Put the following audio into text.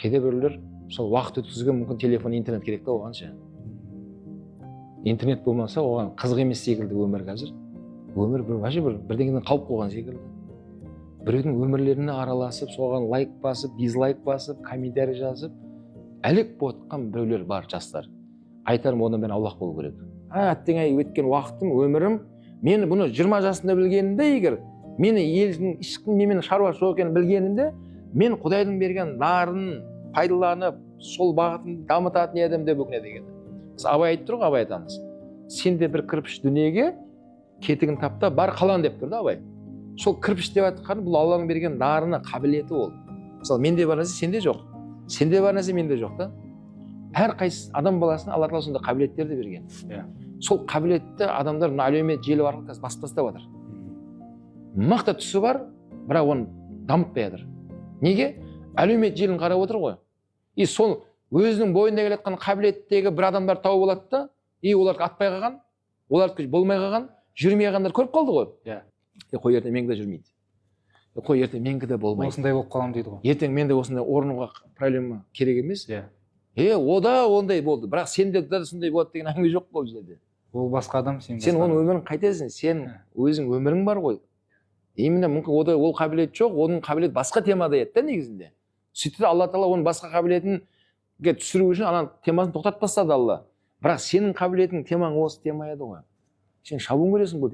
кейде біреулер сол уақыт өткізуге мүмкін телефон, интернет керек та оған ше. Интернет болмаса оған қызық емес секілді өмір қазір. Өмір вообще бірдеңеден қалып қойған секілді. Біреудің өмірлеріне араласып, соған лайк басып, дизлайк басып, комментарий жазып, әлек болып жатқан біреулер бар жастар. Айтарым, одан мен аулақ болу керек. Әттең-ай өткен уақытым, өмірім, мені бұны 20 жасында білгенімде егер, мені елдің ешкім немен шаруасы жоқ екенін білгенімде, мен Құдайдың берген дарын пайдаланып, сол бағытын дамытатын едім деп өкінеді екен. Абай айтып тұр ғой, Абай атамыз. Сен де бір кірпіш дүниеге кетігін тапта бар қалан деп тұр да Абай. Сол кірпіш деп айтқан бұл Алланың берген дарыны, қабілеті ол. Мысалы, менде бар нәрсе сенде жоқ. Сенде бар нәрсе менде жоқ та. Әр қайсы адам баласына Алла Тағала сондай қабілеттерді берген. Сол қабілетті адамдар әлеумет желі арқылы қазір басып тастап жатыр. Мықты түсі бар, бірақ оны дамытпай жатыр. Неге? Әлеумет желін қарап отыр ғой. И сол өзінің бойында келе жатқан қабілеттегі бір адамдар тауып алады да, оларды атпай қалған, оларды болмай қалған, жүрмей қалғандар көріп қалды ғой. Қой ертең менгі де жүрмейді. Қой ертең менгі де болмайды. Осындай болып қалам дейді ғой. Ертең мен де осындай орнуға проблема керек емес. Ода ондай болды. Бірақ сенде де сондай болады деген әңгіме жоқ қой бізде. Ол басқа адам, сен оның өмірін қайтесің? Сен өзің өмірің бар ғой. Именно мүмкін ода ол қабілет жоқ, оның қабілет басқа темада еді да негізінде. Сөйтті Алла Тағала оның басқа қабілетін түсіру үшін ана темасын тоқтатып тастады Алла. Бірақ сенің қабілетің темаң осы тема еді ғой. Сен шабуын көресің бұл